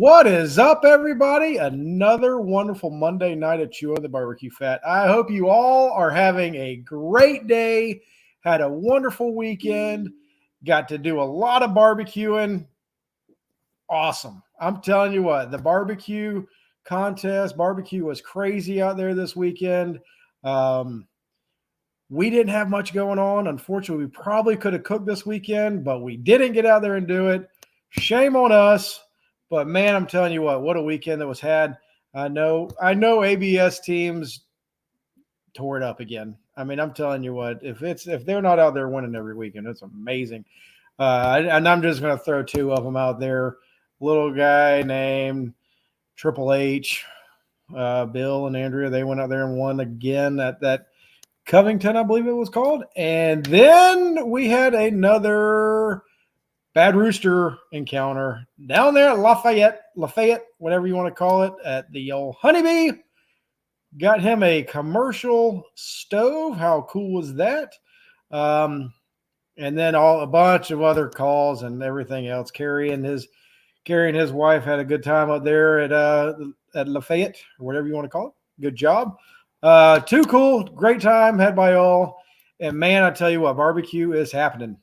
What is up, everybody? Another wonderful Monday night at Chewin the BBQ Fat. I hope you all are having a great day, had a wonderful weekend, got to do a lot of barbecuing. Awesome. I'm telling you what, the barbecue barbecue was crazy out there this weekend. We didn't have much going on. Unfortunately, we probably could have cooked this weekend, but we didn't get out there and do it. Shame on us. But man, I'm telling you what a weekend that was had. I know ABS teams tore it up again. I mean, I'm telling you what, if they're not out there winning every weekend, it's amazing. And I'm just going to throw two of them out there. Little guy named Triple H, Bill and Andrea, they went out there and won again at that Covington, I believe it was called. And then we had another Bad Rooster encounter down there at Lafayette, whatever you want to call it, at the old Honeybee. Got him a commercial stove. How cool was that? And then a bunch of other calls and everything else. Carrie and his wife had a good time up there at Lafayette, or whatever you want to call it. Good job. Too cool. Great time had by all. And man, I tell you what, barbecue is happening.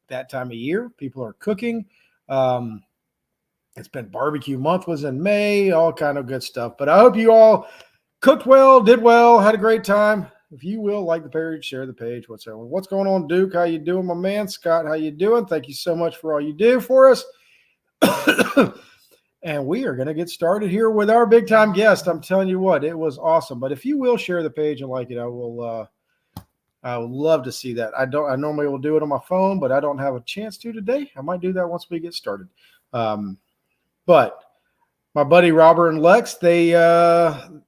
That time of year, people are cooking. It's been barbecue month, was in May, all kind of good stuff. But I hope you all cooked well, did well, had a great time. If you will, like the page, share the page, whatsoever. What's going on, Duke? How you doing, my man? Scott, how you doing? Thank you so much for all you do for us. And we are going to get started here with our big time guest. I'm telling you what, it was awesome. But if you will share the page and like it, I would love to see that. I normally will do it on my phone, but I don't have a chance to today. I might do that once we get started. But my buddy Robert and Lex, they are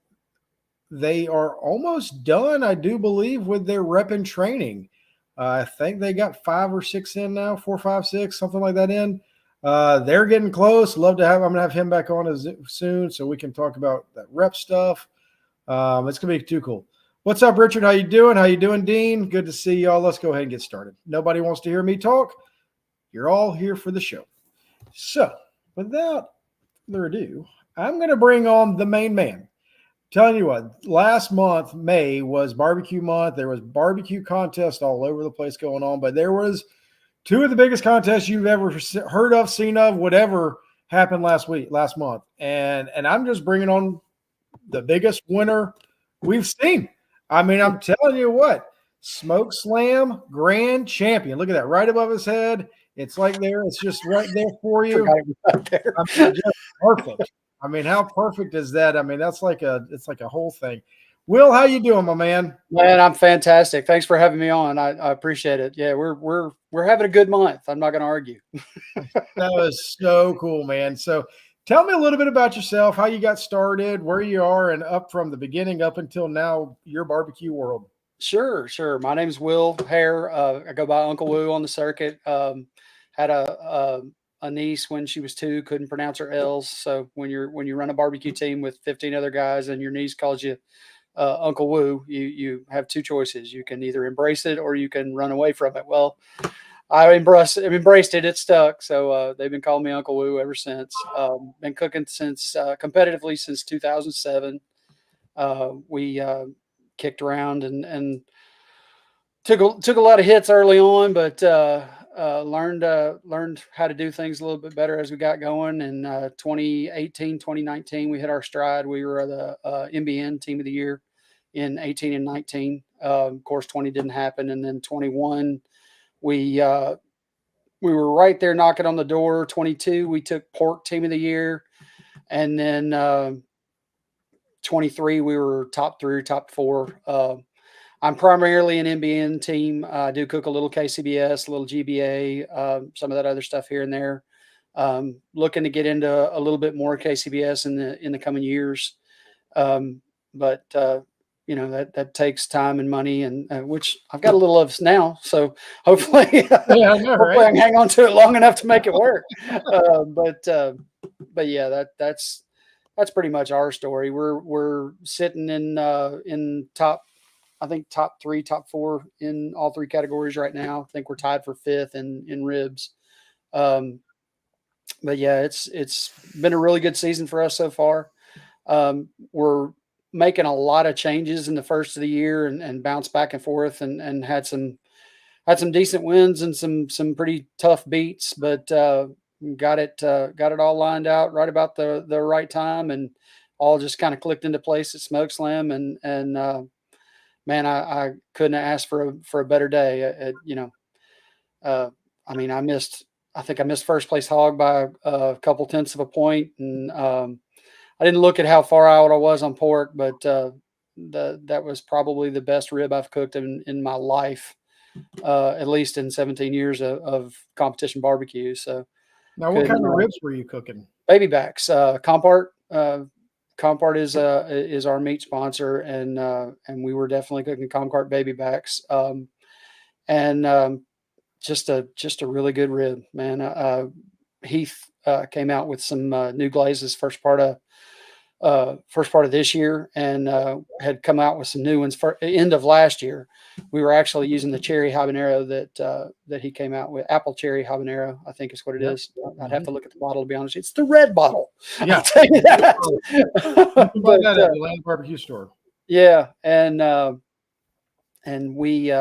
almost done, I do believe, with their rep and training. I think they got 5 or 6 in now, 4, 5, 6, something like that in. They're getting close. I'm going to have him back on soon so we can talk about that rep stuff. It's going to be too cool. What's up, Richard? How you doing? How you doing, Dean? Good to see y'all. Let's go ahead and get started. Nobody wants to hear me talk. You're all here for the show. So without further ado, I'm going to bring on the main man. Telling you what, last month, May, was barbecue month. There was barbecue contests all over the place going on, but there was 2 of the biggest contests you've ever heard of, seen of, whatever happened last month. And I'm just bringing on the biggest winner we've seen. I mean, I'm telling you what, SmokeSlam Grand Champion. Look at that, right above his head. It's like there. It's just right there for you. Right there. I mean, just perfect. I mean, how perfect is that? I mean, it's like a whole thing. Will, how you doing, my man? Man, I'm fantastic. Thanks for having me on. I appreciate it. Yeah, we're having a good month. I'm not going to argue. That was so cool, man. So tell me a little bit about yourself, how you got started, where you are, and up from the beginning up until now, your barbecue world. Sure. My name's Will Hare. I go by Uncle Woo on the circuit. Had a niece when she was 2, couldn't pronounce her L's. So when you run a barbecue team with 15 other guys and your niece calls you Uncle Woo, you have 2 choices. You can either embrace it or you can run away from it. Well, I embraced it. It stuck. So they've been calling me Uncle Woo ever since. Been cooking competitively since 2007. We kicked around and took a lot of hits early on, but learned how to do things a little bit better as we got going. In 2018, 2019, we hit our stride. We were the MBN Team of the Year in 18 and 19. Of course, 20 didn't happen, and then 21. We were right there knocking on the door. 22, we took Pork Team of the Year. And then 23, we were top 3, top 4. I'm primarily an MBN team. I do cook a little KCBS, a little GBA, some of that other stuff here and there. Looking to get into a little bit more KCBS in the coming years. But that takes time and money, and which I've got a little of now. So hopefully, Yeah, I know, right? I can hang on to it long enough to make it work. But yeah, that's pretty much our story. We're sitting in top, I think top 3, top 4 in all 3 categories right now. I think we're tied for 5th in ribs. but yeah, it's been a really good season for us so far. We're making a lot of changes in the first of the year and bounce back and forth and had some decent wins and some pretty tough beats, but got it all lined out right about the right time, and all just kind of clicked into place at SmokeSlam, and man, I couldn't have asked for a better day. Uh, I mean, I think I missed first place hog by a couple tenths of a point, and I didn't look at how far out I was on pork, but that was probably the best rib I've cooked in my life, at least in 17 years of competition barbecue. So Now, what couldn't kind of ribs were you cooking? baby backs. Compart. Compart is our meat sponsor, and we were definitely cooking Compart baby backs. And just a really good rib, man. Heath came out with some new glazes first part of this year, and had come out with some new ones for end of last year. We were actually using the cherry habanero that he came out with. Apple cherry habanero, I think is what it is. I'd have to look at the bottle to be honest. It's the red bottle. Yeah. I'll tell you that. You can buy But, that at the Land Barbecue store. yeah, and we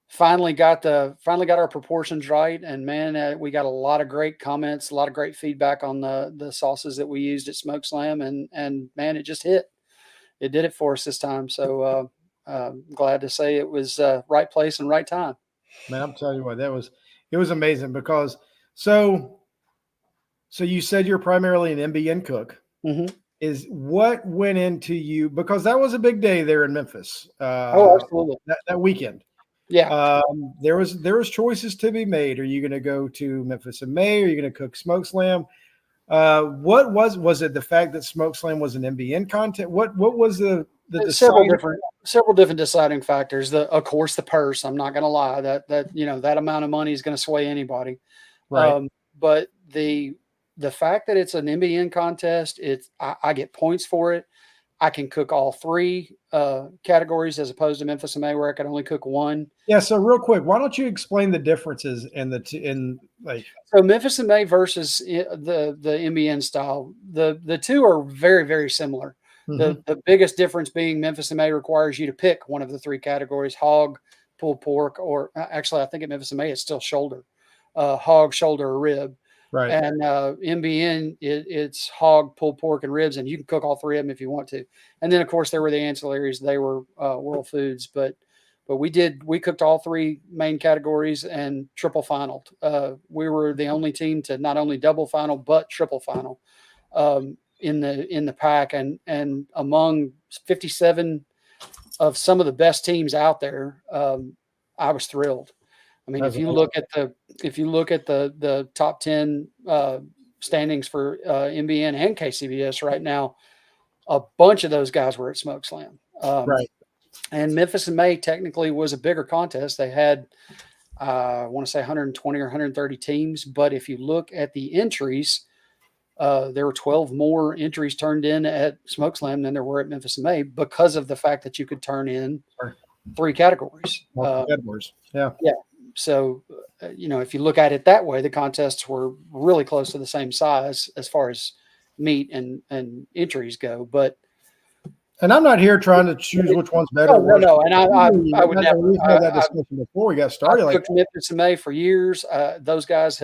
finally got our proportions right, and man, we got a lot of great comments, a lot of great feedback on the sauces that we used at SmokeSlam, and man, it just hit. It did it for us this time. So glad to say it was right place and right time. Man, I'm telling you what, it was amazing because so you said you're primarily an MBN cook. Mm-hmm. Is what went into you, because that was a big day there in Memphis. Oh, absolutely. That weekend. Yeah. There was choices to be made. Are you going to go to Memphis in May? Are you going to cook SmokeSlam? What was it the fact that SmokeSlam was an MBN content? What was the several different deciding factors. Of course, the purse. I'm not going to lie, that that amount of money is going to sway anybody. Right. But the fact that it's an MBN contest, I get points for it. I can cook all three categories as opposed to Memphis and May, where I could only cook one. Yeah. So real quick, why don't you explain the differences So Memphis and May versus the MBN style. The two are very, very similar. Mm-hmm. The biggest difference being Memphis and May requires you to pick one of the three categories: hog, pulled pork, or actually I think at Memphis and May it's still shoulder, hog, shoulder, or rib. Right. And MBN, it's hog, pulled pork, and ribs, and you can cook all three of them if you want to. And then, of course, there were the ancillaries. They were World Foods, but we cooked all three main categories and triple finaled. We were the only team to not only double final but triple final in the pack, and among 57 of some of the best teams out there. I was thrilled. I mean, if you look at the top 10 standings for MBN and KCBS right now, a bunch of those guys were at SmokeSlam. Right. And Memphis and May technically was a bigger contest. They had, I want to say 120 or 130 teams. But if you look at the entries, there were 12 more entries turned in at SmokeSlam than there were at Memphis and May, because of the fact that you could turn in three categories. Categories. Yeah. Yeah. So, if you look at it that way, the contests were really close to the same size as far as meat and entries go. And I'm not here trying to choose which one's better. No. And I would never. We've had that discussion before we got started. I've cooked Memphis and May for years. Those guys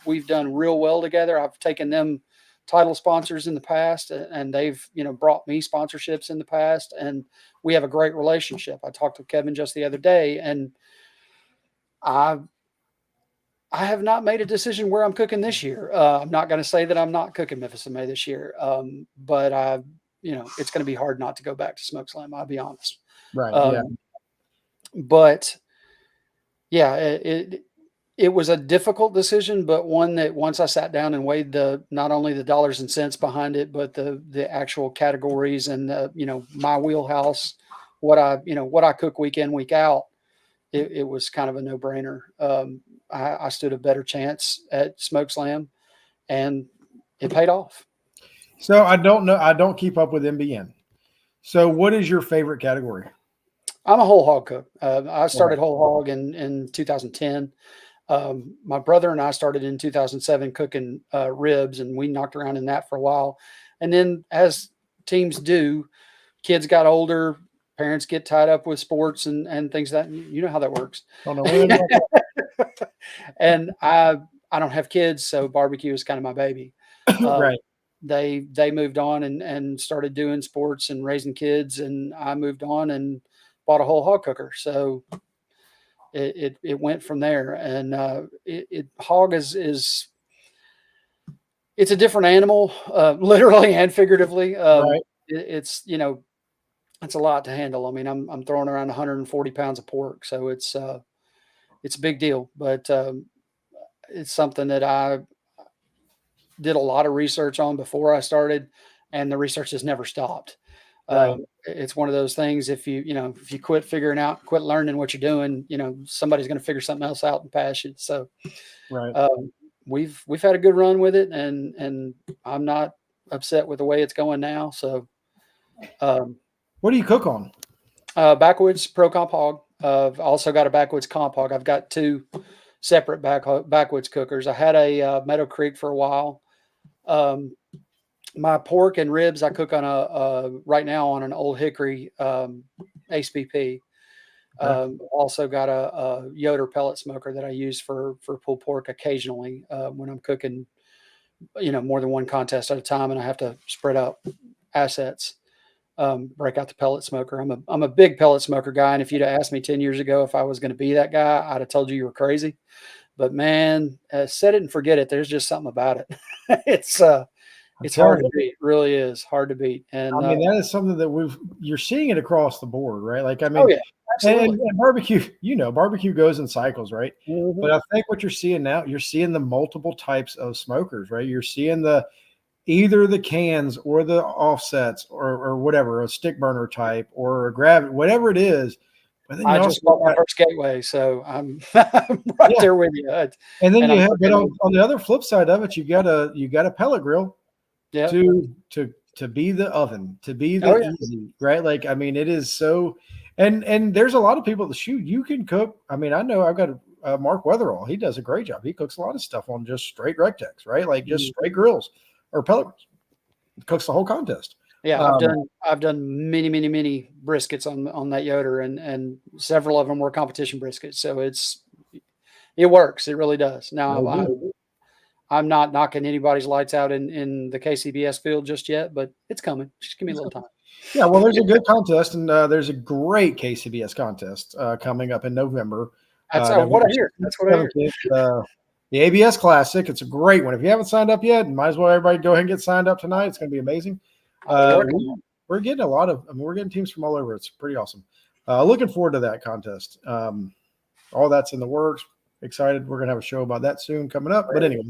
we've done real well together. I've taken them title sponsors in the past, and they've brought me sponsorships in the past, and we have a great relationship. I talked to Kevin just the other day, and I have not made a decision where I'm cooking this year. I'm not going to say that I'm not cooking Memphis and May this year, but it's going to be hard not to go back to SmokeSlam. I'll be honest. Right. But yeah, it was a difficult decision, but one that once I sat down and weighed not only the dollars and cents behind it, but the actual categories and my wheelhouse, what I cook week in, week out. It was kind of a no-brainer. I stood a better chance at SmokeSlam, and it paid off. So I don't know. I don't keep up with MBN. So what is your favorite category? I'm a whole hog cook. I started whole hog in 2010. My brother and I started in 2007 cooking ribs, and we knocked around in that for a while. And then, as teams do, kids got older, parents get tied up with sports and things that you know how that works. Don't know anything about that. And I don't have kids, so barbecue is kind of my baby. Right. They moved on and started doing sports and raising kids, and I moved on and bought a whole hog cooker. So it went from there. And hog is it's a different animal, literally and figuratively. Right. It's it's a lot to handle. I mean, I'm throwing around 140 pounds of pork, so it's a big deal. But it's something that I did a lot of research on before I started, and the research has never stopped. Right. It's one of those things. If you quit quit learning what you're doing, somebody's going to figure something else out and pass you. So Right. we've had a good run with it, and I'm not upset with the way it's going now. So What do you cook on? backwoods pro comp hog. I've also got a backwoods comp hog. I've got two separate backwoods cookers. I had a Meadow Creek for a while. My pork and ribs I cook on right now on an Old Hickory HPP. Also got a Yoder pellet smoker that I use for pulled pork occasionally when I'm cooking, more than one contest at a time, and I have to spread out assets. Break out the pellet smoker. I'm a big pellet smoker guy, and if you'd have asked me 10 years ago if I was going to be that guy, I'd have told you were crazy. But man, set it and forget it. There's just something about it. It's hard to beat. It really is hard to beat. And I mean, that is something that you're seeing it across the board, right? Like, I mean, oh yeah, absolutely. And barbecue, barbecue goes in cycles, right? Mm-hmm. But I think what you're seeing now, you're seeing the multiple types of smokers, right? You're seeing either the cans or the offsets or whatever, a stick burner type or a gravity, whatever it is. But then I just bought my first gateway, so I'm right there with you. And then you have, but on the other flip side of it, you got a pellet grill to be the oven, to be the easy, right? Like, I mean, it is so, and there's a lot of people that shoot. You can cook. I mean, I know I've got Mark Weatherall. He does a great job. He cooks a lot of stuff on just straight Rectex, right? Like just straight grills or pellet grills. Cooks the whole contest. Yeah, I've done many briskets on that Yoder, and several of them were competition briskets. So it works. It really does. Now I'm not knocking anybody's lights out in the KCBS field just yet, but it's coming. Just give me a little time. Yeah, well, there's a good contest, and there's a great KCBS contest coming up in November. That's what I hear. That's what I hear. The ABS Classic. It's a great one. If you haven't signed up yet, might as well everybody go ahead and get signed up tonight. It's going to be amazing. We're getting we're getting teams from all over. It's pretty awesome. Looking forward to that contest. All that's in the works. Excited. We're going to have a show about that soon coming up. But anyway,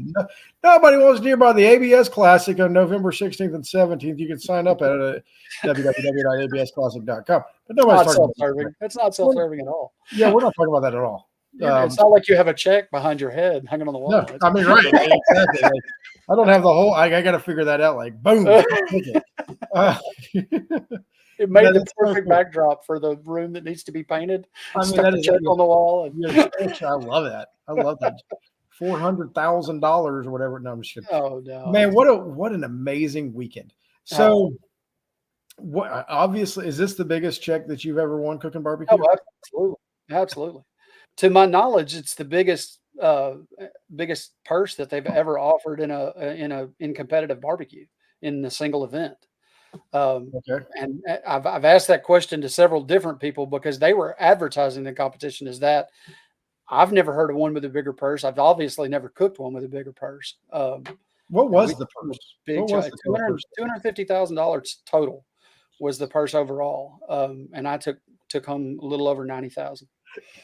nobody wants to hear about the ABS Classic on November 16th and 17th. You can sign up at www.absclassic.com. But nobody's talking self-serving. It's not self-serving at all. Yeah, we're not talking about that at all. It's not like you have a check behind your head hanging on the wall. No, I mean, right. Exactly. Like, I don't have the whole, I got to figure that out. Like, boom. It made the perfect backdrop for the room that needs to be painted. I mean, that is check on the wall. I love that. I love that. $400,000 or whatever. No, I'm just kidding. Oh no, man! What an amazing weekend. So, what? Obviously, is this the biggest check that you've ever won cooking barbecue? Oh, absolutely. To my knowledge, it's the biggest purse that they've ever offered in competitive barbecue in a single event. And I've asked that question to several different people because they were advertising the competition as that. I've never heard of one with a bigger purse. I've obviously never cooked one with a bigger purse. What was the purse? Big $250,000 total was the purse overall. And I took home a little over 90,000.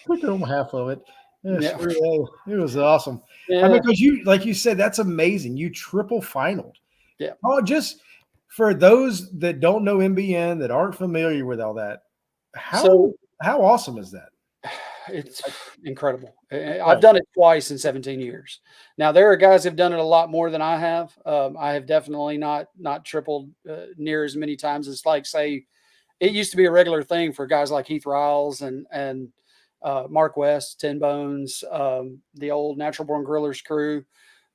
Took home half of it. Yeah. It was awesome. Yeah. I mean, because you like you said, that's amazing. You triple finaled. Yeah. Oh, just for those that don't know MBN, that aren't familiar with all that, how awesome is that? It's incredible. I've done it twice in 17 years. Now there are guys who've done it a lot more than I have. I have definitely not tripled near as many times as, like, say, it used to be a regular thing for guys like Heath Riles and Mark West, Ten Bones, the old Natural Born Grillers crew,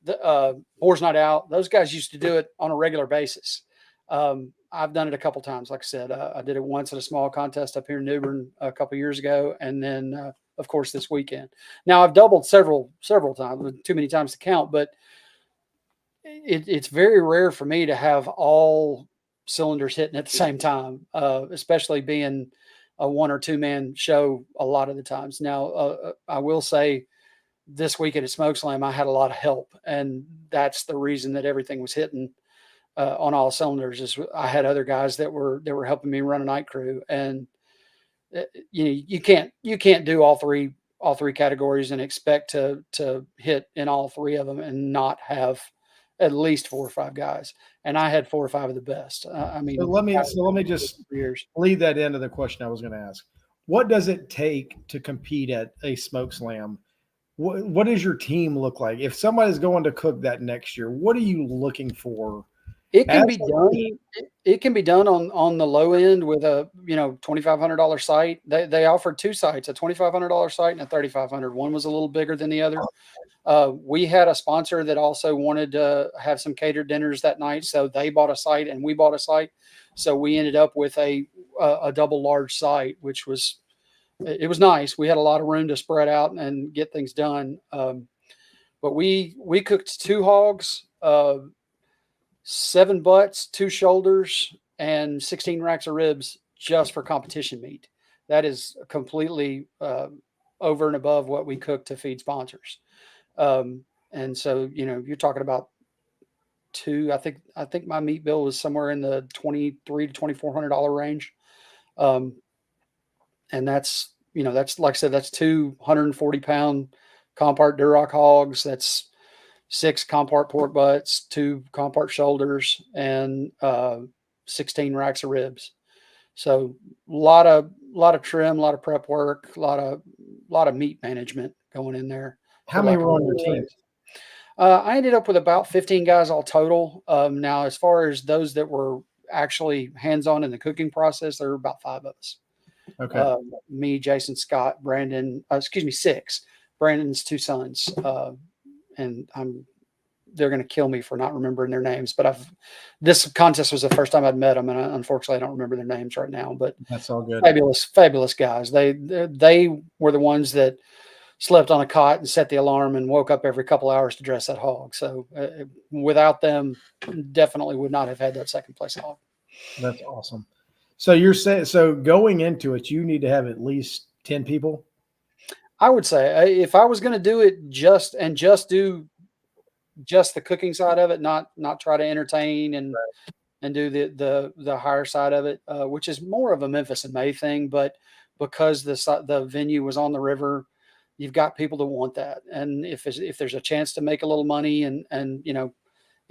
the Boar's Not Out. Those guys used to do it on a regular basis. I've done it a couple times. Like I said, I did it once at a small contest up here in New Bern a couple years ago, and then of course this weekend. Now I've doubled several times, too many times to count, but it's very rare for me to have all cylinders hitting at the same time, especially being a 1 or 2 man show a lot of the times. Now, I will say this weekend at SmokeSlam, I had a lot of help, and that's the reason that everything was hitting on all cylinders. Is I had other guys that were helping me run a night crew, and you can't do all three categories and expect to hit in all 3 of them and not have at least 4 or 5 guys. And I had 4 or 5 of the best. I mean, so let me just lead that into the question I was going to ask. What does it take to compete at a SmokeSlam? What does your team look like? If somebody's going to cook that next year, what are you looking for? It can be done. It can be done on the low end with a $2,500 site. They offered 2 sites, a $2,500 site and a $3,500. One was a little bigger than the other. We had a sponsor that also wanted to have some catered dinners that night, so they bought a site and we bought a site. So we ended up with a double large site, which was nice. We had a lot of room to spread out and get things done. But we cooked 2 hogs, 7 butts, 2 shoulders, and 16 racks of ribs just for competition meat. That is completely over and above what we cook to feed sponsors. And so, you're talking about 2, I think my meat bill was somewhere in the $2,300 to $2,400 range. And that's like I said, that's 2 140-pound Compart Duroc hogs. That's 6 Compart pork butts, 2 Compart shoulders, and 16 racks of ribs. So a lot of trim, a lot of prep work, a lot of meat management going in there. How many were on your team? I ended up with about 15 guys all total. Now, as far as those that were actually hands-on in the cooking process, there were about 5 of us. Okay. Me, Jason, Scott, Brandon, 6. Brandon's 2 sons. And they're going to kill me for not remembering their names, but this contest was the first time I'd met them. And unfortunately I don't remember their names right now, but that's all good. Fabulous guys. They were the ones that slept on a cot and set the alarm and woke up every couple hours to dress that hog. So without them, definitely would not have had that second place hog. That's awesome. So you're saying, so going into it, you need to have at least 10 people? I would say if I was going to do it just do just the cooking side of it, not try to entertain and do the higher side of it, which is more of a Memphis and May thing. But because the venue was on the river, you've got people that want that. And if there's a chance to make a little money and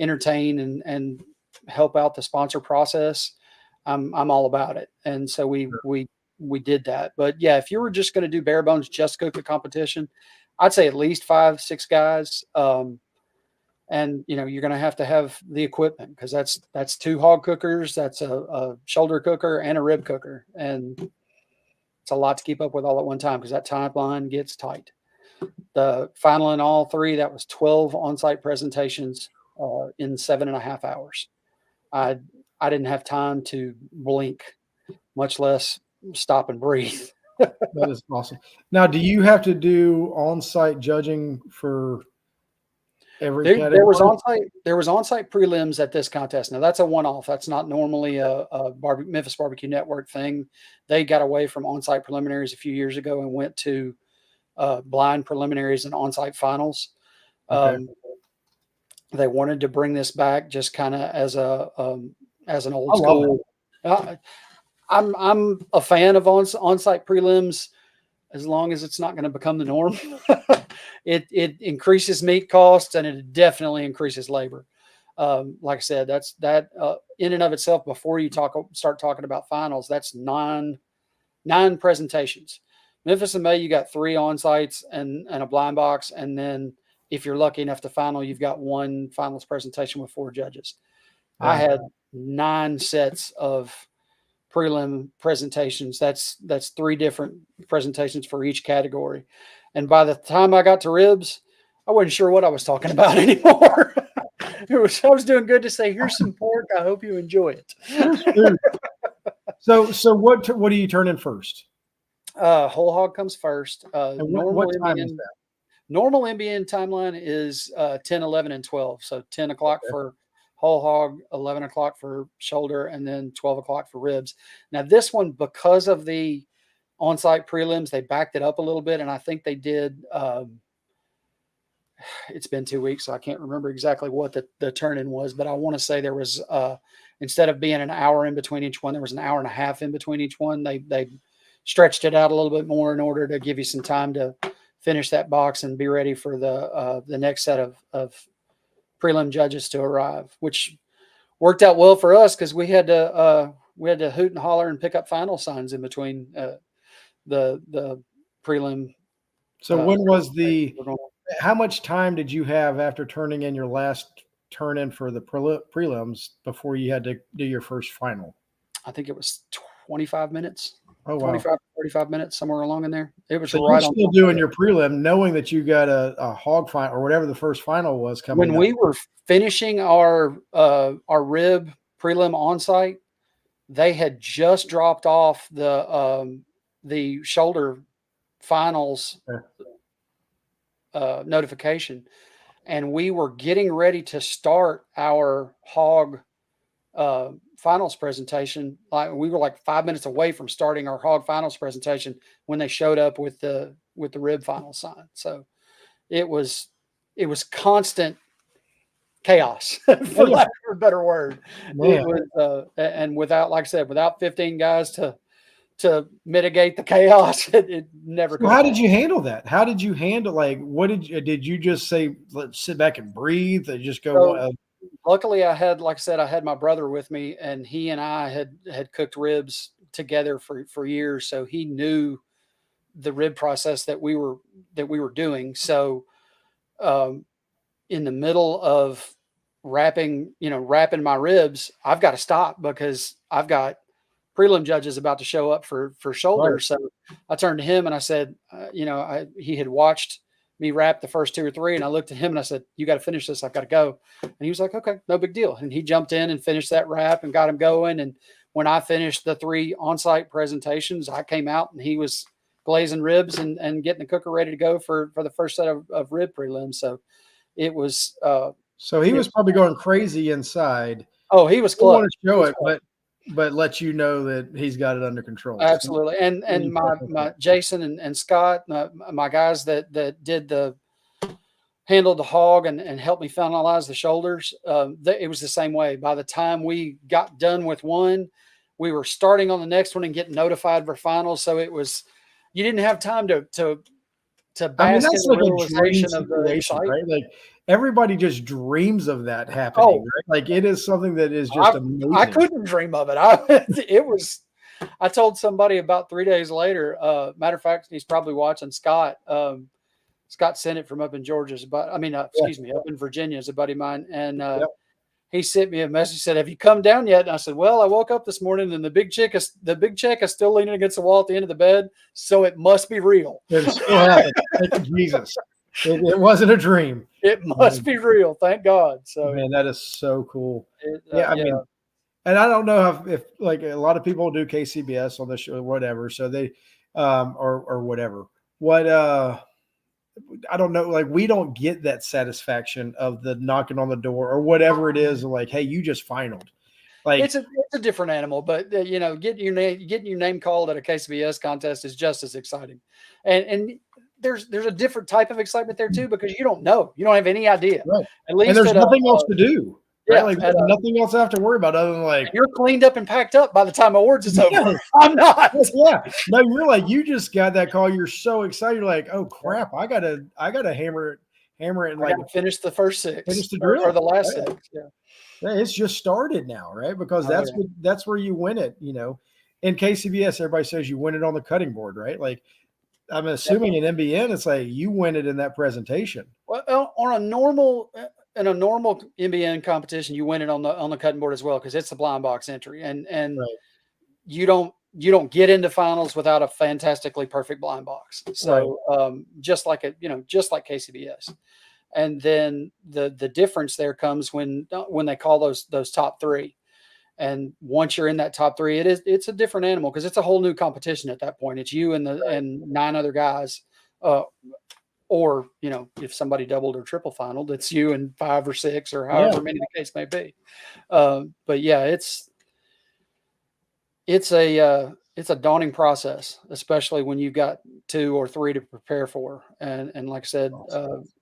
entertain and help out the sponsor process, I'm all about it. And so we did that. But yeah, if you were just going to do bare bones, just cook the competition, I'd say at least 5, 6 guys. And you're going to have the equipment, because that's 2 hog cookers, that's a shoulder cooker and a rib cooker, and it's a lot to keep up with all at one time because that timeline gets tight. The final in all 3, that was 12 on-site presentations in 7.5 hours. I didn't have time to blink, much less stop and breathe. That is awesome. Now, do you have to do on-site judging for every category? There was on-site prelims at this contest. Now that's a one-off. That's not normally a Memphis Barbecue Network thing. They got away from on-site preliminaries a few years ago and went to blind preliminaries and on-site finals. Okay. They wanted to bring this back just kind of as an old school. I'm a fan of on-site prelims, as long as it's not going to become the norm. It increases meat costs, and it definitely increases labor. Like I said, that in and of itself, before you start talking about finals, that's 9 presentations. Memphis and May, you got 3 on-sites and a blind box. And then if you're lucky enough to final, you've got 1 finals presentation with 4 judges. Right. I had 9 sets of prelim presentations. That's 3 different presentations for each category. And by the time I got to ribs, I wasn't sure what I was talking about anymore. I was doing good to say, here's some pork. I hope you enjoy it. Here's food. So what do you turn in first? Whole hog comes first. And what time is that? Normal NBN timeline is 10, 11, and 12. So 10 o'clock Okay. for whole hog, 11 o'clock for shoulder, and then 12 o'clock for ribs. Now, this one, because of the on-site prelims, they backed it up a little bit, and I think they did. It's been 2 weeks, so I can't remember exactly what the turn-in was, but I want to say there was, instead of being an hour in between each one, there was an hour and a half in between each one. They stretched it out a little bit more in order to give you some time to finish that box and be ready for the next set of prelim judges to arrive, which worked out well for us because we had to hoot and holler and pick up final signs in between the prelim. So when was how much time did you have after turning in your last turn in for the prelims before you had to do your first final? I think it was 25 minutes. Oh, wow. 25, 35 minutes, somewhere along in there. It was So right you're on. still doing your prelim, knowing that you got a hog final or whatever the first final was coming. When we were finishing our rib prelim on site, they had just dropped off the shoulder finals notification, and we were getting ready to start our hog finals presentation. Like we were like 5 minutes away from starting our hog finals presentation when they showed up with the rib final sign. So it was constant chaos, for lack of a better word. Man. It was, and without, like I said, without 15 guys to mitigate the chaos, it never. So how did you handle that? How did you handle, like, what did you just say, let's sit back and breathe and just go? So, luckily I had, like I said, I had my brother with me, and he and I had cooked ribs together for years. So he knew the rib process that we were doing. So, in the middle of wrapping my ribs, I've got to stop because I've got prelim judges about to show up for shoulders. Right. So I turned to him and I said, he had watched me wrap the first 2 or 3, and I looked at him and I said, you got to finish this. I've got to go. And he was like, okay, no big deal. And he jumped in and finished that wrap and got him going. And when I finished the 3 on-site presentations, I came out and he was glazing ribs and getting the cooker ready to go for the first set of rib prelims. So it was, so he was probably going crazy inside. Oh, he was close. I want to show it, but let you know that he's got it under control. Absolutely. And my Jason and Scott, my guys that handled the hog and helped me finalize the shoulders, it was the same way. By the time we got done with one, we were starting on the next one and getting notified for finals. So it was, you didn't have time to bask in the realization of the excitement. Right? Like everybody just dreams of that happening. Right? Like it is something that is just amazing. I couldn't dream of it. I told somebody about 3 days later. Matter of fact, he's probably watching. Scott sent it from up in Georgia. Up in Virginia is a buddy of mine. And he sent me a message, said, have you come down yet? And I said, well, I woke up this morning and the big chick is still leaning against the wall at the end of the bed. So it must be real. It still happened. Thank you, Jesus. It wasn't a dream. It must be real. Thank God. So man, that is so cool. I mean, and I don't know if like a lot of people do KCBS on the show or whatever. So they, or whatever, I don't know. Like we don't get that satisfaction of the knocking on the door or whatever it is. Like, hey, you just finaled. Like it's a different animal, but getting your name called at a KCBS contest is just as exciting. And there's a different type of excitement there too, because you don't have any idea. Right. At least and there's nothing else to do. Right? Yeah, like there's nothing else I have to worry about other than like you're cleaned up and packed up by the time awards is over. I'm not. Yeah. No, you're like, you just got that call. You're so excited. You're like, oh crap, I gotta hammer it and like finish the first 6. Finish the drill or the last 6. Yeah. It's just started now, right? Because that's where you win it, In KCBS, everybody says you win it on the cutting board, right? Like I'm assuming in NBN, it's like you win it in that presentation. Well, in a normal NBN competition, you win it on the cutting board as well because it's the blind box entry, and right. you don't get into finals without a fantastically perfect blind box. So just like KCBS. And then the difference there comes when they call those top three. And once you're in that top three, it's a different animal because it's a whole new competition at that point. It's you and and 9 other guys. Or, if somebody doubled or triple finaled, it's you and 5 or 6 or however many the case may be. But yeah, it's a daunting process, especially when you've got 2 or 3 to prepare for. And like I said,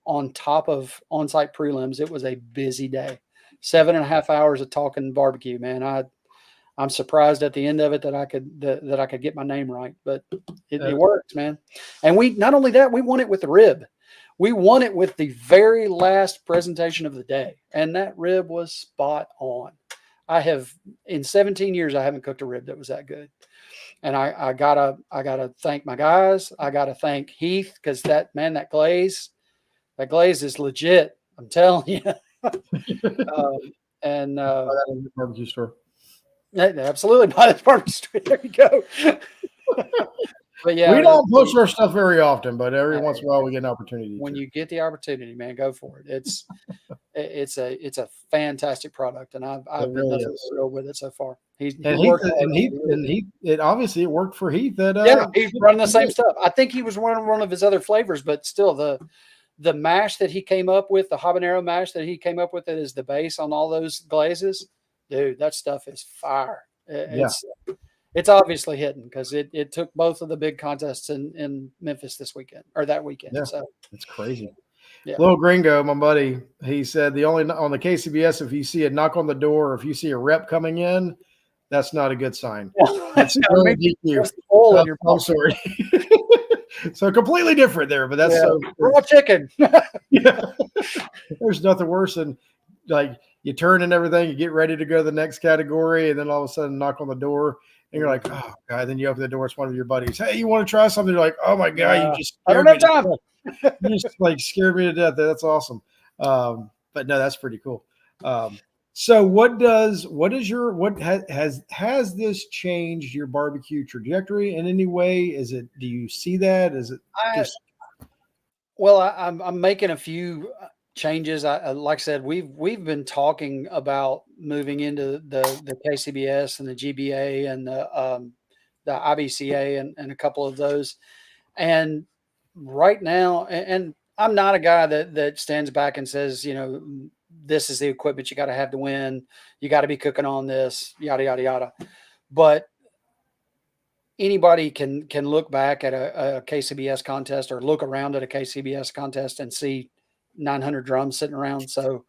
on top of on-site prelims, it was a busy day. 7.5 hours of talking barbecue, man. I'm surprised at the end of it that I could get my name right, but it works, man. And not only that, we won it with the rib. We won it with the very last presentation of the day, and that rib was spot on. In 17 years, I haven't cooked a rib that was that good. And I gotta thank my guys. I gotta thank Heath because that glaze is legit. I'm telling you. And barbecue store. Absolutely, buy this barbecue store. There you go. But yeah, we don't post our stuff very often, but every once in a while we get an opportunity. When you get the opportunity, man, go for it. It's a fantastic product, and I've been nothing but thrilled with it so far. It obviously worked for Heath. He's running the same stuff. I think he was running one of his other flavors, but still the mash that he came up with, the habanero mash that he came up with, that is the base on all those glazes, dude. That stuff is fire. It's obviously hidden because it took both of the big contests in Memphis that weekend. Yeah, so it's crazy. Yeah. Little Gringo, my buddy, he said on the KCBS, if you see a knock on the door, or if you see a rep coming in, that's not a good sign. That's DQ. I'm sorry. So completely different there, but that's raw chicken. There's nothing worse than like you turn and everything, you get ready to go to the next category, and then all of a sudden knock on the door. And you're like, oh God, then you open the door, it's one of your buddies. Hey, you want to try something? You're like, oh my God, you just I don't have time. You just scared me to death. That's awesome. But no, that's pretty cool. So has this changed your barbecue trajectory in any way? Do you see that? Is it I'm making a few changes. Like I said, we've been talking about moving into the KCBS and the GBA and the IBCA and a couple of those. And right now, and I'm not a guy that stands back and says, this is the equipment you got to have to win. You got to be cooking on this, yada, yada, yada. But anybody can look back at a KCBS contest or look around at a KCBS contest and see 900 drums sitting around. So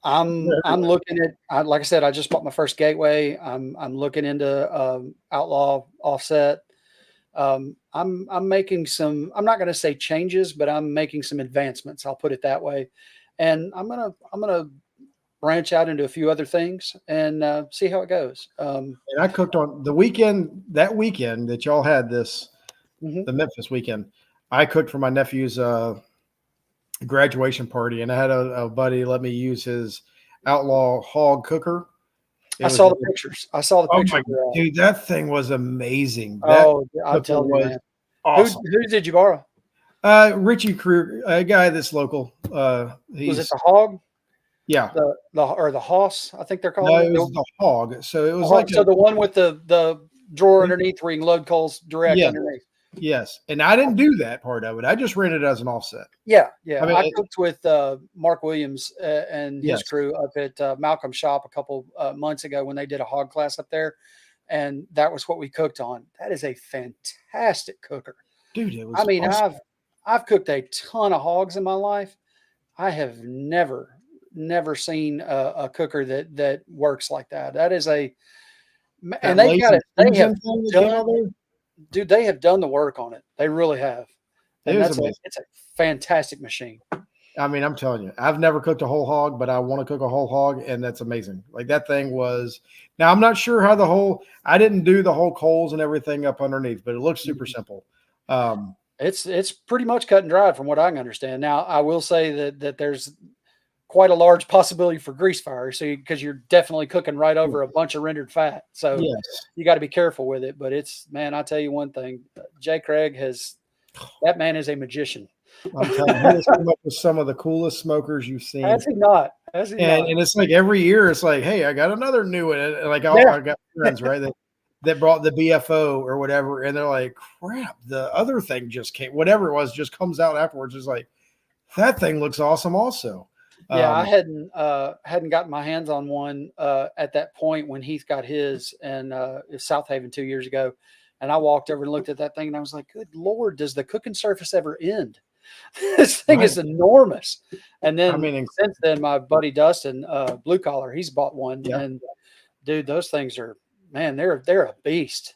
I'm looking at, like I said, I just bought my first Gateway. I'm looking into Outlaw offset. I'm making some, I'm not going to say changes, but I'm making some advancements. I'll put it that way. And I'm going to branch out into a few other things and see how it goes. And I cooked on that weekend that y'all had this, the Memphis weekend. I cooked for my nephew's graduation party, and I had a buddy let me use his Outlaw hog cooker. I saw the pictures. Oh my dude, that thing was amazing. I'm telling you, man. Awesome. Who did you borrow? Richie Kruger, a guy that's local. Was it the hog? Yeah. The Hoss, I think they're called. No, it was the hog. So it was the one with the drawer underneath where you can load coals direct underneath. Yes. And I didn't do that part of it. I just rented it as an offset. Yeah. Yeah. I cooked with Mark Williams and his crew up at Malcolm's shop a couple months ago when they did a hog class up there. And that was what we cooked on. That is a fantastic cooker. Dude, it was awesome. I've cooked a ton of hogs in my life. I have never seen a cooker that works like that. That is they have done the work on it. They really have. And it's a fantastic machine. I mean, I'm telling you, I've never cooked a whole hog, but I want to cook a whole hog, and that's amazing. Like that thing was. Now I'm not sure how I didn't do the whole coals and everything up underneath, but it looks super simple. It's pretty much cut and dried from what I can understand. Now I will say that there's quite a large possibility for grease fire. So because you're definitely cooking right over a bunch of rendered fat. So Yes. you got to be careful with it. But it's, man, I tell you one thing, Jay Craig that man is a magician. I'm telling you, he has come up with some of the coolest smokers you've seen. Has he not? Has he not? And it's like every year, it's like, hey, I got another new one. And like I got friends, right, that brought the BFO or whatever, and they're like, crap, the other thing just came, whatever it was, just comes out afterwards. It's like, that thing looks awesome also. Yeah, I hadn't gotten my hands on one at that point when Heath got his in South Haven 2 years ago. And I walked over and looked at that thing and I was like, good Lord, does the cooking surface ever end? This thing is enormous. And then since then, my buddy Dustin, Blue Collar, he's bought one. Yeah. And dude, those things are, man, they're a beast.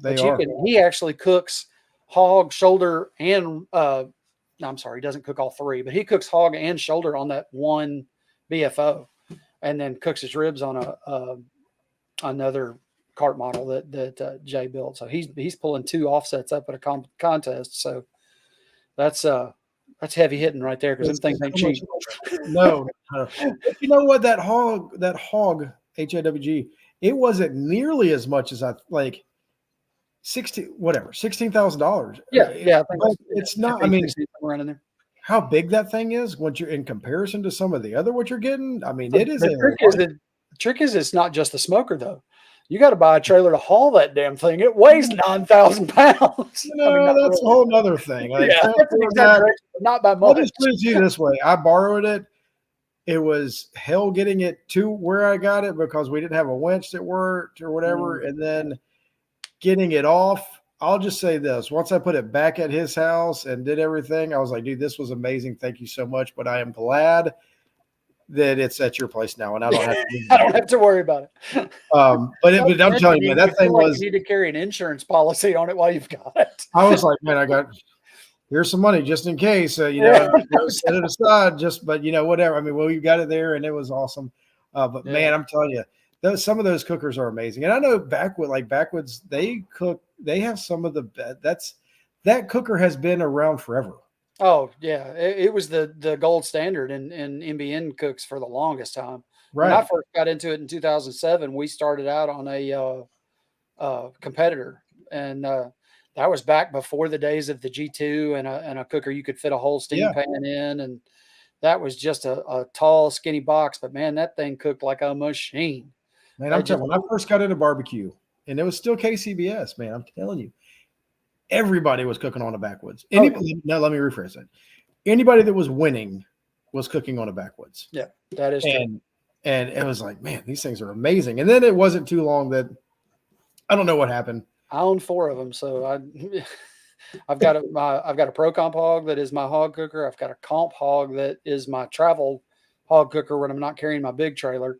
He actually cooks hog, shoulder, and no, I'm sorry, he doesn't cook all three, but he cooks hog and shoulder on that one BFO, and then cooks his ribs on another cart model that Jay built. So he's pulling 2 offsets up at a contest. So that's heavy hitting right there, because them things ain't cheap. No, you know what? That hog HAWG, it wasn't nearly as much as I like. $16,000. Yeah. It's not. I mean, somewhere in there. How big that thing is once you're in comparison to some of the other what you're getting. I mean, it is. The trick is it's not just the smoker though. You got to buy a trailer to haul that damn thing. It weighs 9,000 pounds. No, that's a whole nother thing. Like, that's an exaggeration, but not by much. I'll just put it to you this way: I borrowed it. It was hell getting it to where I got it because we didn't have a winch that worked or whatever, and then getting it off. I'll just say this: once I put it back at his house and did everything, I was like, dude, this was amazing. Thank you so much. But I am glad that it's at your place now, and I don't have to worry about it. But I'm telling you, man, that thing was. You need to carry an insurance policy on it while you've got it. I was like, man, here's some money just in case. Set it aside. But whatever. I mean, well, you got it there, and it was awesome. But man, I'm telling you. Some of those cookers are amazing. And I know Backwoods, they have some of the best. That cooker has been around forever. Oh yeah. It was the gold standard in NBN cooks for the longest time. Right. When I first got into it in 2007, we started out on a competitor, and that was back before the days of the G2 and a cooker you could fit a whole steam pan in. And that was just a tall, skinny box, but man, that thing cooked like a machine. Man, I'm telling you, when I first got into barbecue, and it was still KCBS, man, I'm telling you, everybody was cooking on a Backwoods. Now, let me rephrase that. Anybody that was winning was cooking on a Backwoods. Yeah, that is true. And it was like, man, these things are amazing. And then it wasn't too long that I don't know what happened. I own 4 of them, so I've got a Pro Comp hog that is my hog cooker. I've got a Comp hog that is my travel hog cooker when I'm not carrying my big trailer.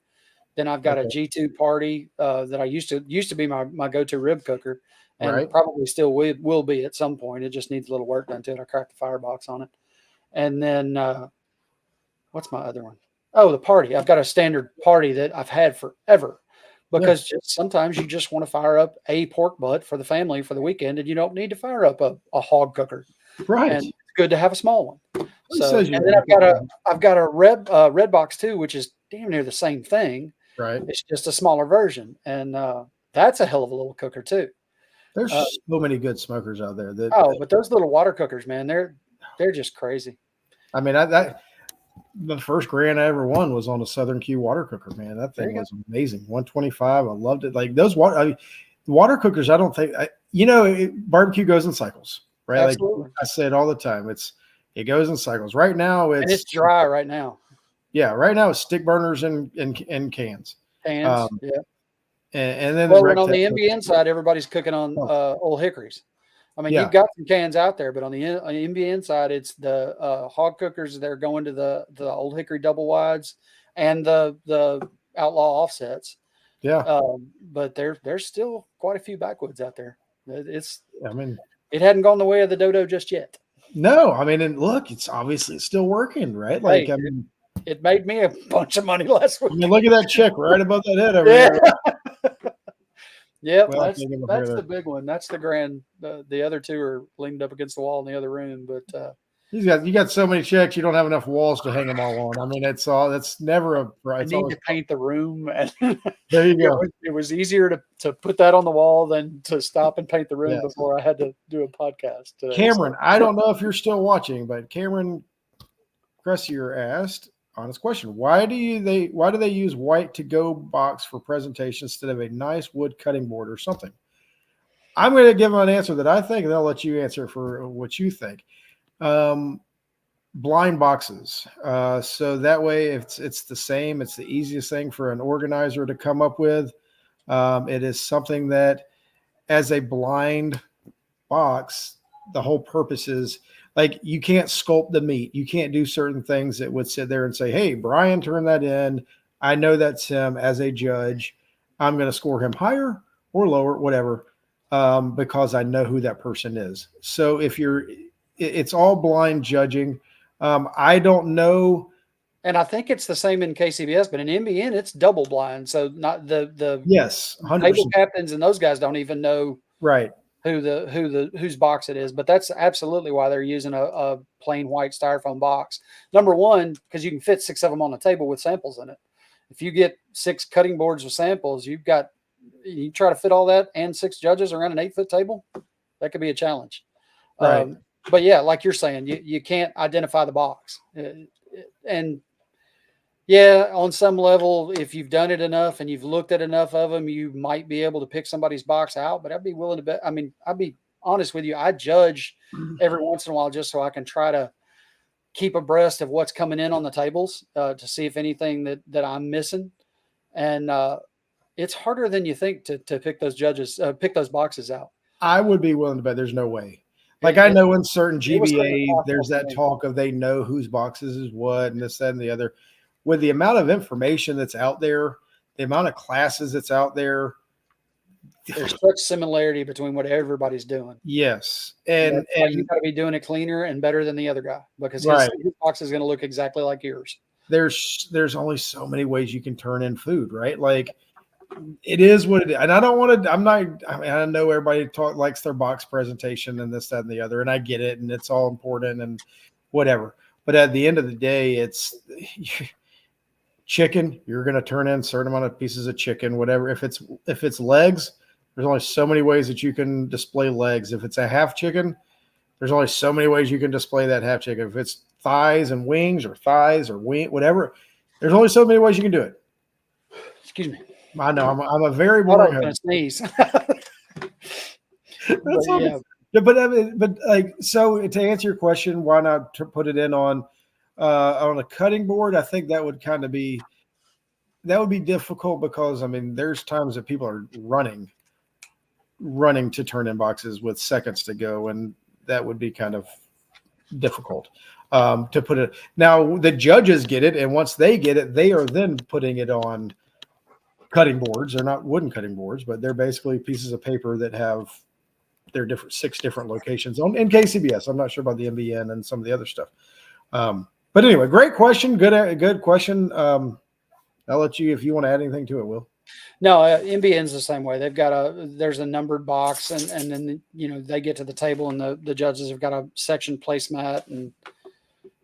Then I've got a G2 Party that I used to be my go-to rib cooker, and probably still will be at some point. It just needs a little work done to it. I cracked the firebox on it. And then what's my other one? Oh, the Party. I've got a standard Party that I've had forever, because sometimes you just want to fire up a pork butt for the family for the weekend, and you don't need to fire up a hog cooker. Right. And it's good to have a small one. So, and then I've got a red box too, which is damn near the same thing. Right. It's just a smaller version. And that's a hell of a little cooker too. There's so many good smokers out there. But those little water cookers, man, they're just crazy. I mean, the first grand I ever won was on a Southern Q water cooker, man. That thing was amazing. 125. I loved it. Like those water cookers, I don't think barbecue goes in cycles, right? Absolutely. Like I say it all the time. It goes in cycles. Right now it's dry right now. Yeah, right now it's stick burners and cans. And then on the NBN side, everybody's cooking on old hickories. I mean, you've got some cans out there, but on the NBN side, it's the hog cookers that are going to the old hickory double wides and the outlaw offsets. Yeah. But there's still quite a few Backwoods out there. It hadn't gone the way of the dodo just yet. No, I mean, and look, it's obviously still working, right? Like, it made me a bunch of money last week. I mean, look at that check right above that head over there. Yeah, that's the big one. That's the grand. The other 2 are leaned up against the wall in the other room. But You got so many checks, you don't have enough walls to hang them all on. I mean, that's never a I it's need always to paint the room, and there you go. it was easier to put that on the wall than to stop and paint the room Yes. before I had to do a podcast today. Cameron, I don't know if you're still watching, but Cameron Cressier asked, honest question, why do they use white to-go box for presentation instead of a nice wood cutting board or something? I'm going to give them an answer that I think, and I'll let you answer for what you think. Blind boxes. So that way it's the same. It's the easiest thing for an organizer to come up with. It is something that as a blind box, the whole purpose is like you can't sculpt the meat. You can't do certain things that would sit there and say, hey, Brian, turn that in. I know that's him as a judge. I'm going to score him higher or lower, whatever, because I know who that person is. So it's all blind judging. I don't know. And I think it's the same in KCBS, but in NBN, it's double blind. So not the Yes, 100%. table captains and those guys don't even know right whose box it is. But that's absolutely why they're using a plain white styrofoam box. Number one, because you can fit 6 of them on the table with samples in it. If you get 6 cutting boards with samples, you try to fit all that and 6 judges around an 8-foot table. That could be a challenge. Right. But yeah, like you're saying, you can't identify the box. And yeah, on some level, if you've done it enough and you've looked at enough of them, you might be able to pick somebody's box out. But I'd be willing to bet. I mean, I'd be honest with you. I judge every once in a while just so I can try to keep abreast of what's coming in on the tables to see if anything that I'm missing. And it's harder than you think to pick those boxes out. I would be willing to bet there's no way. Like I know in certain GBA, there's that talk of they know whose boxes is what and this, that, and the other. With the amount of information that's out there, the amount of classes that's out there, there's such similarity between what everybody's doing. Yes, and you got to be doing it cleaner and better than the other guy because his box is going to look exactly like yours. There's only so many ways you can turn in food, right? Like it is what it is. And I don't want to. I mean, I know everybody likes their box presentation and this, that, and the other, and I get it, and it's all important and whatever. But at the end of the day, it's chicken. You're going to turn in a certain amount of pieces of chicken, whatever. If it's legs, there's only so many ways that you can display legs. If it's a half chicken, there's only so many ways you can display that half chicken. If it's thighs and wings or thighs or wing, whatever, there's only so many ways you can do it. Excuse me. I know I'm a very boring. I'm going to sneeze. But like, so to answer your question, why not put it in on a cutting board? I think that would be difficult because I mean, there's times that people are running to turn in boxes with seconds to go, and that would be kind of difficult to put it. Now the judges get it, and once they get it, they are then putting it on cutting boards. They're not wooden cutting boards, but they're basically pieces of paper that have their 6 different locations in KCBS. I'm not sure about the MBN and some of the other stuff. But anyway, great question. Good question. I'll let you, if you want to add anything to it, Will. No, MBN's the same way. There's a numbered box and then, they get to the table and the judges have got a section placemat and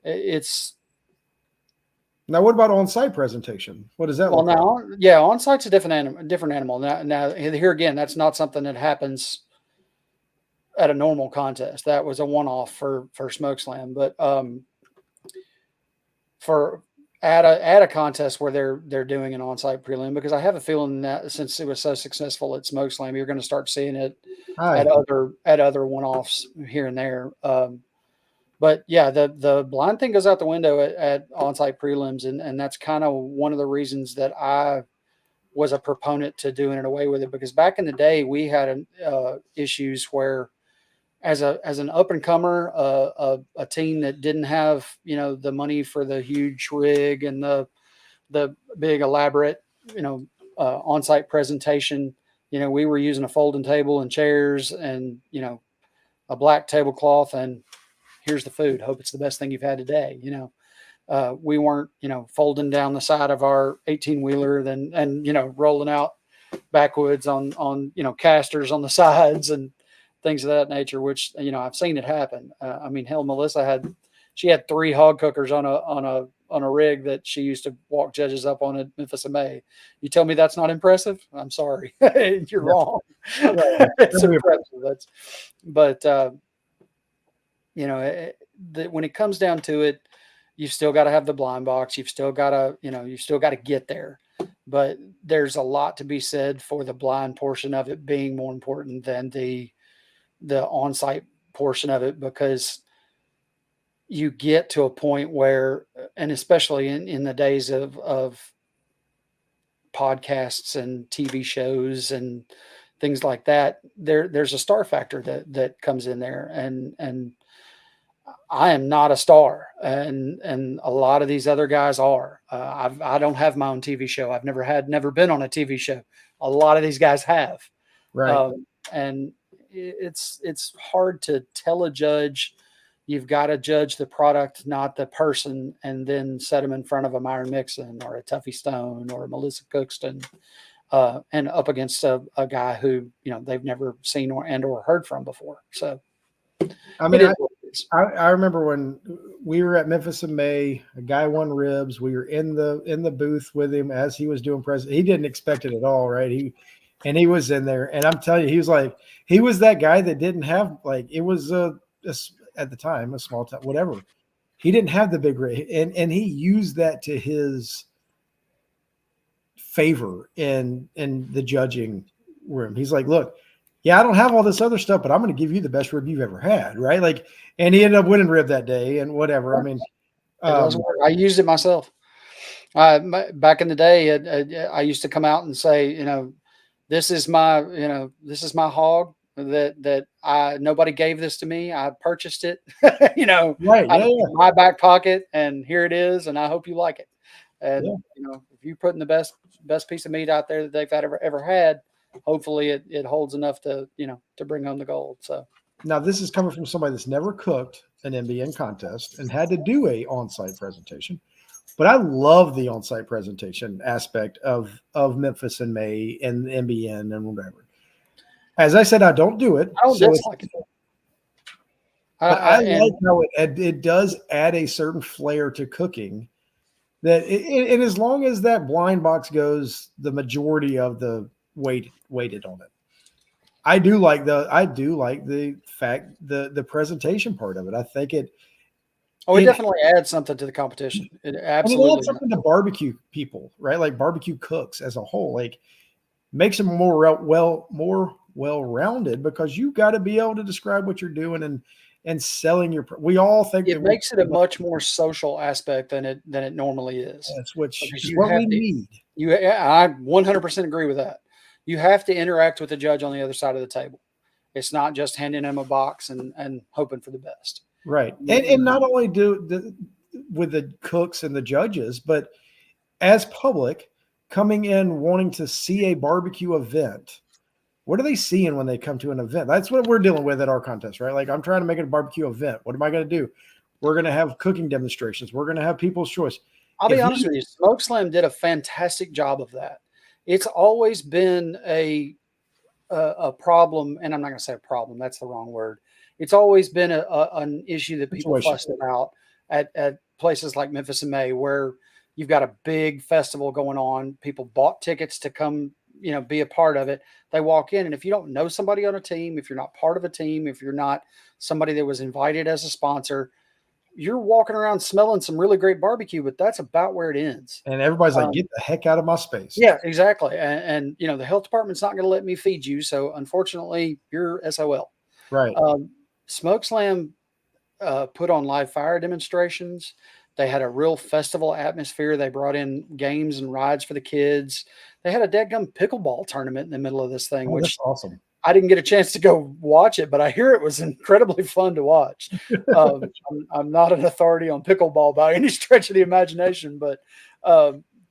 it's. Now, what about on-site presentation? What does that look like? On-site's a different animal. Now, here again, that's not something that happens at a normal contest. That was a one-off for SmokeSlam, but for at a contest where they're doing an on-site prelim, because I have a feeling that since it was so successful at SmokeSlam, you're going to start seeing it at other one-offs here and there. But yeah, the blind thing goes out the window at on-site prelims, and that's kind of one of the reasons that I was a proponent to doing it away with it, because back in the day we had issues where as an up-and-comer, a team that didn't have the money for the huge rig and the big elaborate on-site presentation, we were using a folding table and chairs and a black tablecloth and here's the food. Hope it's the best thing you've had today. We weren't, folding down the side of our 18-wheeler and rolling out backwoods on casters on the sides and things of that nature, which, I've seen it happen. I mean, hell, Melissa had she had 3 hog cookers on a rig that she used to walk judges up on at Memphis and May. You tell me that's not impressive? I'm sorry. You're wrong. It's impressive. When it comes down to it, you've still got to have the blind box. You've still got to get there. But there's a lot to be said for the blind portion of it being more important than the on-site portion of it, because you get to a point where, and especially in the days of podcasts and TV shows and things like that, there's a star factor that comes in there, and I am not a star, and a lot of these other guys are. I don't have my own TV show. I've never been on a TV show. A lot of these guys have, Right. and it's hard to tell a judge. You've got to judge the product, not the person, and then set them in front of a Myron Mixon or a Tuffy Stone or a Melissa Cookston, and up against a guy who they've never seen or heard from before. So, I mean, I remember when we were at Memphis in May, a guy won ribs. We were in the booth with him as he was doing present. He didn't expect it at all, right? He was in there, and I'm telling you, he was that guy that didn't have, it was at the time a small town, whatever. He didn't have the big rig, and he used that to his favor in the judging room. He's like, look, yeah, I don't have all this other stuff, but I'm going to give you the best rib you've ever had, right? And he ended up winning rib that day and whatever. I mean, I used it myself. Back in the day, I used to come out and say, this is my hog that nobody gave this to me. I purchased it, right? Out of my back pocket, and here it is, and I hope you like it. And if you're putting the best piece of meat out there that they've ever had, hopefully it holds enough to bring home the gold. So now this is coming from somebody that's never cooked an NBN contest and had to do a on-site presentation, but I love the on-site presentation aspect of Memphis in May and NBN and whatever. As I said, I don't do it. I don't dislike it. But I like how it does add a certain flair to cooking. And as long as that blind box goes, the majority of the weighted on it. I do like the fact the presentation part of it. I think it definitely adds something to the competition. It absolutely adds something to barbecue people, right? Like barbecue cooks as a whole, makes them more well-rounded, because you've got to be able to describe what you're doing and selling your. We all think it makes it a much more social aspect than it normally is. That's what we need. I 100% agree with that. You have to interact with the judge on the other side of the table. It's not just handing him a box and hoping for the best. Right. And not only with the cooks and the judges, but as public coming in wanting to see a barbecue event. What are they seeing when they come to an event? That's what we're dealing with at our contest, right? I'm trying to make it a barbecue event. What am I going to do? We're going to have cooking demonstrations. We're going to have people's choice. I'll be honest with you. SmokeSlam did a fantastic job of that. It's always been a problem, and I'm not going to say a problem. That's the wrong word. It's always been an issue that people fussed about at places like Memphis in May, where you've got a big festival going on. People bought tickets to come, be a part of it. They walk in, and if you don't know somebody on a team, if you're not part of a team, if you're not somebody that was invited as a sponsor, you're walking around smelling some really great barbecue, but that's about where it ends. And everybody's like, get the heck out of my space. Yeah, exactly. And the health department's not going to let me feed you. So unfortunately, you're SOL. Right. SmokeSlam put on live fire demonstrations. They had a real festival atmosphere. They brought in games and rides for the kids. They had a dadgum pickleball tournament in the middle of this thing, which that's awesome. I didn't get a chance to go watch it, but I hear it was incredibly fun to watch. I'm not an authority on pickleball by any stretch of the imagination, but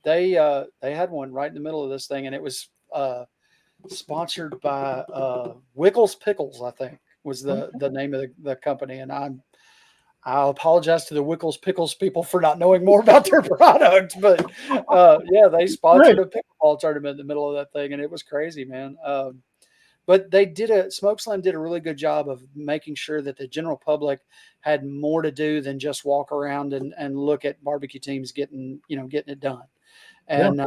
they had one right in the middle of this thing, and it was sponsored by Wickles Pickles, I think was the name of the company. And I'll apologize to the Wickles Pickles people for not knowing more about their product, but they sponsored a pickleball tournament in the middle of that thing, and it was crazy, man. but SmokeSlam did a really good job of making sure that the general public had more to do than just walk around and look at barbecue teams getting it done. And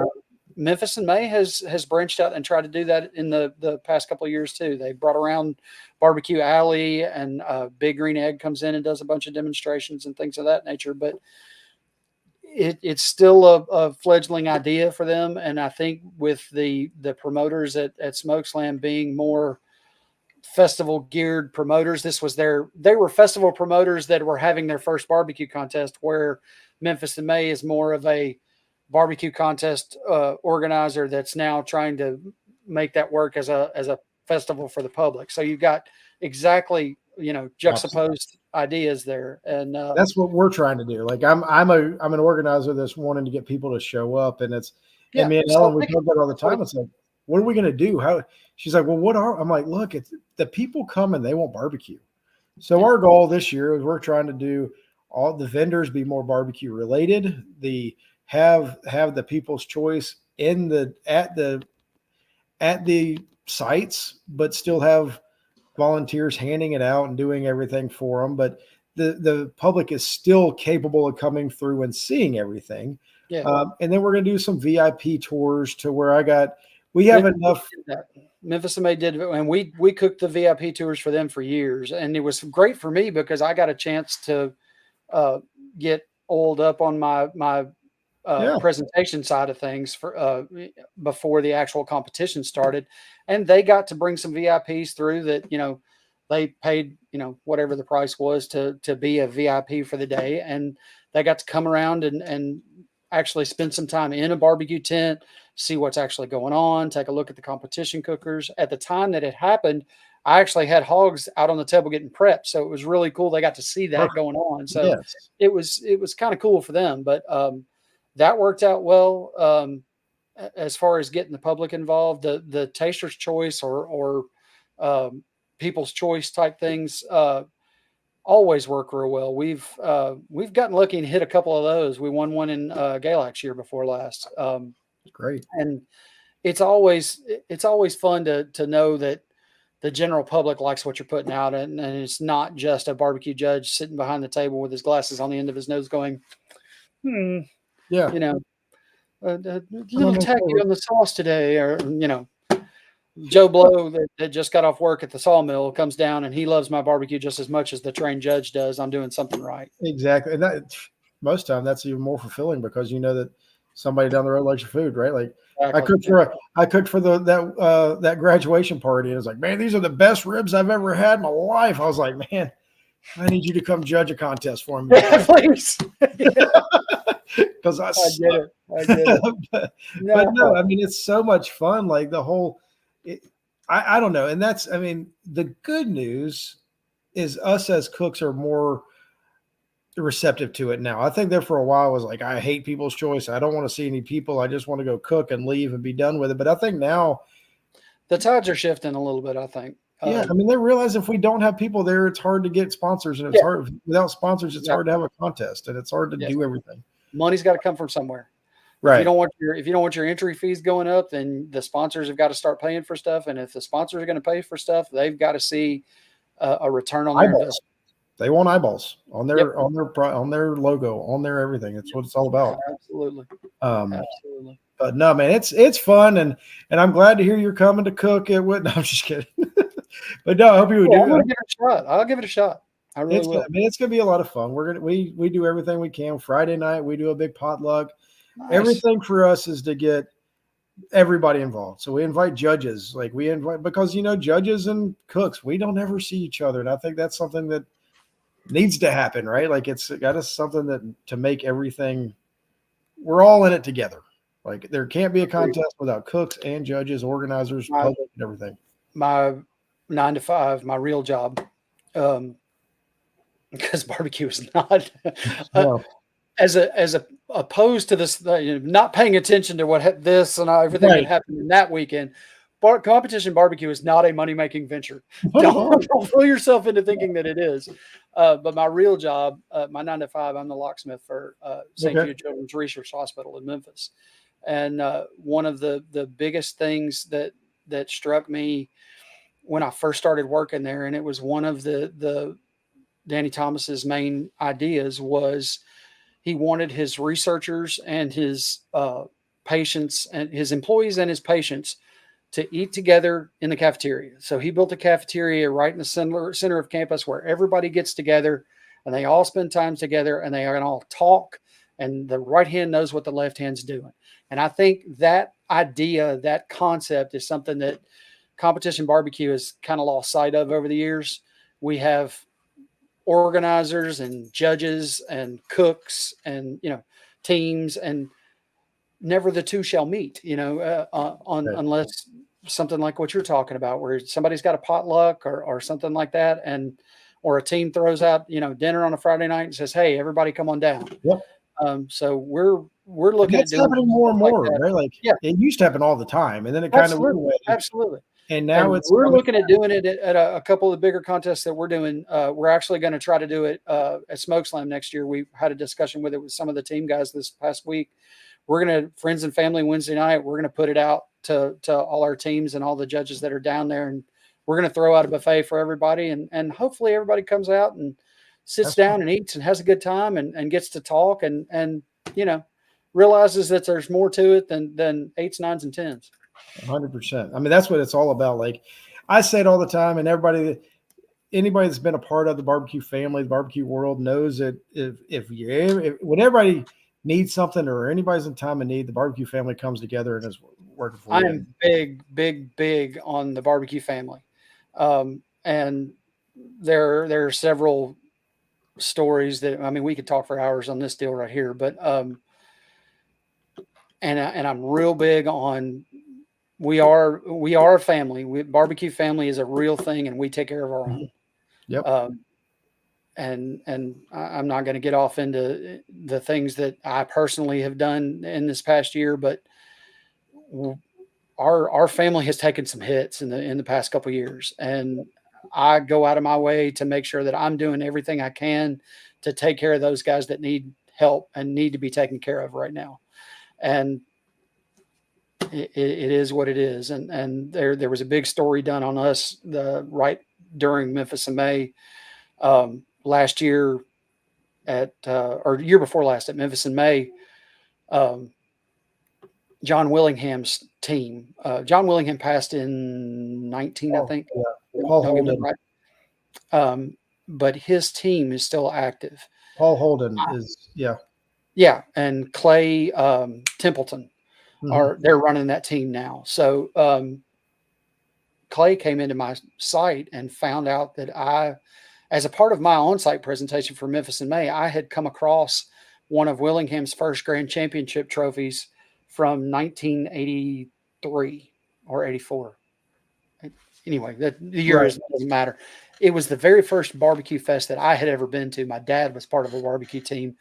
Memphis in May has branched out and tried to do that in the past couple of years too. They brought around Barbecue Alley, and Big Green Egg comes in and does a bunch of demonstrations and things of that nature. But it's still a fledgling idea for them. And I think with the promoters at SmokeSlam being more festival geared promoters, they were festival promoters that were having their first barbecue contest, where Memphis in May is more of a barbecue contest organizer that's now trying to make that work as a festival for the public. So you've got exactly, juxtaposed ideas there. And that's what we're trying to do. Like I'm an organizer that's wanting to get people to show up, and and me and Ellen, we talk about it all the time. It's like, what are we going to do? How? She's like, well, I'm like, look, it's the people come and they want barbecue. So our goal this year is we're trying to do all the vendors be more barbecue related. Have the people's choice at the sites, but still have volunteers handing it out and doing everything for them. But the public is still capable of coming through and seeing everything. Yeah. And then we're going to do some VIP tours to where we have enough. Memphis in May did, and we cooked the VIP tours for them for years. And it was great for me because I got a chance to get oiled up on my presentation side of things for before the actual competition started. And they got to bring some VIPs through that, they paid, whatever the price was to be a VIP for the day. And they got to come around and actually spend some time in a barbecue tent, see what's actually going on, take a look at the competition cookers. At the time that it happened, I actually had hogs out on the table getting prepped. So it was really cool. They got to see that going on. So it was kind of cool for them, but that worked out well. As far as getting the public involved, the taster's choice or people's choice type things always work real well. We've gotten lucky and hit a couple of those. We won one in Galax year before last. Great. And it's always fun to know that the general public likes what you're putting out, and it's not just a barbecue judge sitting behind the table with his glasses on the end of his nose going, yeah, a little tacky on the sauce today, or Joe Blow that just got off work at the sawmill comes down and he loves my barbecue just as much as the trained judge does. I'm doing something right. Exactly. And that most time that's even more fulfilling because you know that somebody down the road likes your food, right? Like exactly. I cooked for that graduation party, and it's like, man, these are the best ribs I've ever had in my life. I was like, man, I need you to come judge a contest for me. Yeah, please. Because I get it. but no, I mean, it's so much fun. Like the whole, I don't know. And that's, I mean, the good news is us as cooks are more receptive to it now. I think there for a while was like, I hate people's choice. I don't want to see any people. I just want to go cook and leave and be done with it. But I think now the tides are shifting a little bit, I think. Yeah, I mean, they realize if we don't have people there, it's hard to get sponsors, and it's hard without sponsors. It's hard to have a contest, and it's hard to do everything. Money's got to come from somewhere, right? If you don't want your entry fees going up, then the sponsors have got to start paying for stuff. And if the sponsors are going to pay for stuff, they've got to see a return on their investment. They want eyeballs on their logo, on their everything. That's what it's all about. Absolutely. Absolutely. But no, man, it's fun, and I'm glad to hear you're coming to cook at Whit. No, I'm just kidding. But no, I hope you would do it. I'll give it a shot. I really will. I mean, it's gonna be a lot of fun. We do everything we can. Friday night we do a big potluck. Nice. Everything for us is to get everybody involved. So we invite judges, because judges and cooks, we don't ever see each other, and I think that's something that needs to happen, right? Like it's got us something that to make everything. We're all in it together. Like there can't be a contest without cooks and judges, organizers, public, and everything. My 9 to 5, my real job, because barbecue is not as opposed to this, not paying attention to everything that happened in that weekend. Competition barbecue is not a money-making venture. Don't fool yourself into thinking that it is. But my real job, my 9 to 5, I'm the locksmith for St. Jude Children's Research Hospital in Memphis. And one of the biggest things that struck me when I first started working there, and it was one of the Danny Thomas's main ideas was he wanted his researchers and his patients and his employees and his patients to eat together in the cafeteria. So he built a cafeteria right in the center of campus where everybody gets together and they all spend time together and they can all talk, and the right hand knows what the left hand's doing. And I think that idea, that concept is something that competition barbecue has kind of lost sight of over the years. We have organizers and judges and cooks and, teams, and never the two shall meet, Right. unless something like what you're talking about, where somebody's got a potluck or something like that. Or a team throws out, dinner on a Friday night and says, "Hey, everybody come on down." Yep. So we're looking at That's doing happening more and stuff like more, that. right? Like Yeah, it used to happen all the time, and then it kind of went absolutely. away. Absolutely. And now And it's we're coming looking at doing it at a couple of the bigger contests that we're doing. We're actually going to try to do it at SmokeSlam next year. We've had a discussion with it with some of the team guys this past week. We're going to, friends and family Wednesday night, we're going to put it out to all our teams and all the judges that are down there. And we're going to throw out a buffet for everybody. And hopefully everybody comes out and sits That's down and eats and has a good time and gets to talk and realizes that there's more to it than eights, nines, and tens. 100%. I mean, that's what it's all about. Like I say it all the time, and anybody that's been a part of the barbecue family, the barbecue world, knows that when everybody needs something or anybody's in time of need, the barbecue family comes together and is working for I you. am big on the barbecue family, and there are several stories that, I mean, we could talk for hours on this deal right here, but and I'm real big on we are a family. Barbecue family is a real thing, and we take care of our own. Yep. And I'm not going to get off into the things that I personally have done in this past year, but our family has taken some hits in the past couple of years, and I go out of my way to make sure that I'm doing everything I can to take care of those guys that need help and need to be taken care of right now. And it is what it is. And there was a big story done on us right during Memphis in May last year or year before last at Memphis in May. John Willingham's team. John Willingham passed in 19, I think. Yeah. Paul Don't get me Holden. right. But his team is still active. Paul Holden is, yeah. Yeah, and Clay Templeton they're running that team now. So Clay came into my site and found out that as a part of my on-site presentation for Memphis in May, I had come across one of Willingham's first grand championship trophies from 1983 or 84. Anyway, the year doesn't matter. It was the very first barbecue fest that I had ever been to. My dad was part of a barbecue team,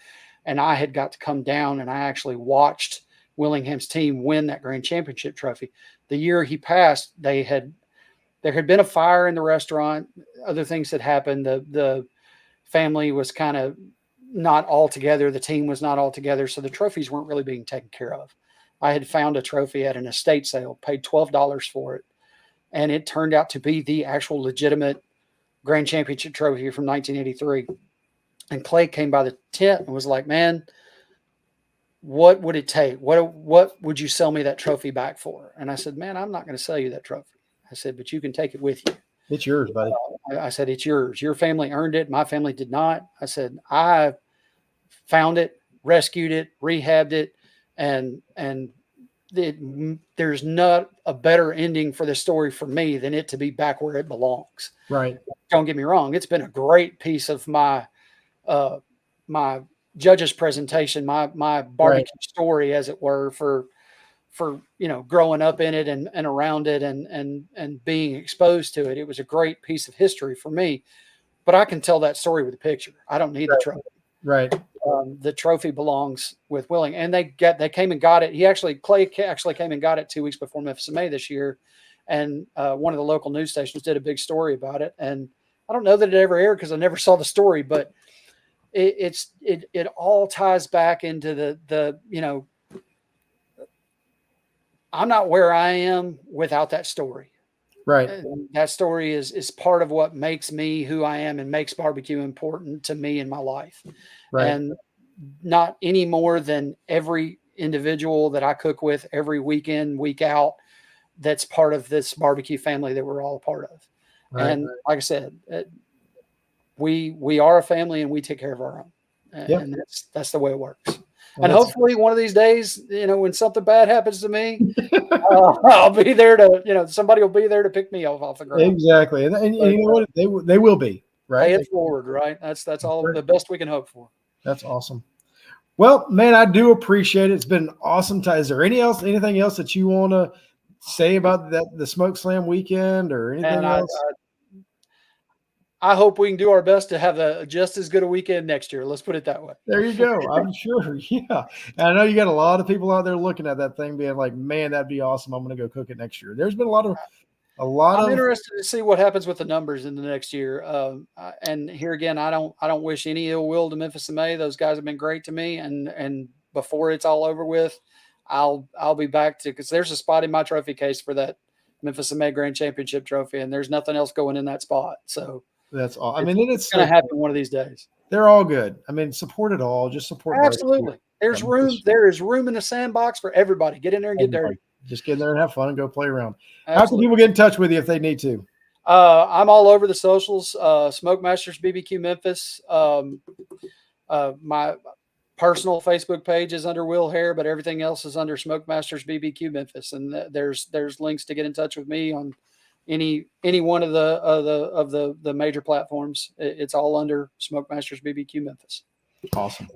and I had got to come down, and I actually watched Willingham's team win that grand championship trophy. The year he passed, there had been a fire in the restaurant. Other things had happened. The family was kind of not all together. The team was not all together. So the trophies weren't really being taken care of. I had found a trophy at an estate sale, paid $12 for it. And it turned out to be the actual legitimate grand championship trophy from 1983. And Clay came by the tent and was like, "Man, what would it take? What would you sell me that trophy back for?" And I said, "Man, I'm not going to sell you that trophy." I said, "But you can take it with you." It's yours, buddy. I said, "It's yours. Your family earned it. My family did not." I said, "I found it, rescued it, rehabbed it, and there's not a better ending for the story for me than it to be back where it belongs." Right. Don't get me wrong. It's been a great piece of my my judge's presentation, my barbecue story, as it were, for growing up in it and around it and being exposed to it. It was a great piece of history for me. But I can tell that story with a picture. I don't need the trophy. Right. The trophy belongs with Willing, and they came and got it. Clay actually came and got it 2 weeks before Memphis in May this year, and one of the local news stations did a big story about it. And I don't know that it ever aired because I never saw the story, but it all ties back into the I'm not where I am without that story. Right. And that story is part of what makes me who I am and makes barbecue important to me in my life. Right. And not any more than every individual that I cook with every weekend, week out, that's part of this barbecue family that we're all a part of. Right. And like I said, we are a family and we take care of our own. Yep. And that's the way it works. Well, And that's hopefully one of these days, when something bad happens to me, I'll be there to, somebody will be there to pick me off the ground. exactly. And But, you know what? They will be, right? pay it forward, right? That's all the best we can hope for. That's awesome. Well, man, I do appreciate it. It's been an awesome time. Is there anything else that you want to say about the SmokeSlam weekend or anything And else? I hope we can do our best to have just as good a weekend next year. Let's put it that way. There you go. I'm sure. Yeah. And I know you got a lot of people out there looking at that thing being like, man, that'd be awesome. I'm going to go cook it next year. There's been I'm interested to see what happens with the numbers in the next year. And here again, I don't wish any ill will to Memphis MA. Those guys have been great to me. And before it's all over with, I'll be back to, because there's a spot in my trophy case for that Memphis MA Grand Championship trophy, and there's nothing else going in that spot. So that's all. I mean, it's going to happen one of these days. They're all good. I mean, support it all. Just support. Absolutely. There's room. There is room in the sandbox for everybody. Get in there and get dirty. Just get in there and have fun and go play around. Absolutely. How can people get in touch with you if they need to? I'm all over the socials. SmokeMasters BBQ Memphis. My personal Facebook page is under Will Hare, but everything else is under SmokeMasters BBQ Memphis. And there's links to get in touch with me on any one of the major platforms. It's all under SmokeMasters BBQ Memphis. Awesome.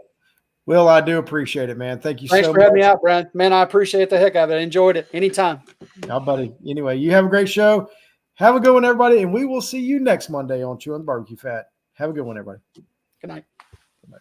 Will, I do appreciate it, man. Thank you so much. Thanks for having me out, Brian. Man, I appreciate the heck out of it. I enjoyed it. Anytime. Yeah, buddy. Anyway, you have a great show. Have a good one, everybody, and we will see you next Monday on Chewin the BBQ Fat. Have a good one, everybody. Good night. Good night.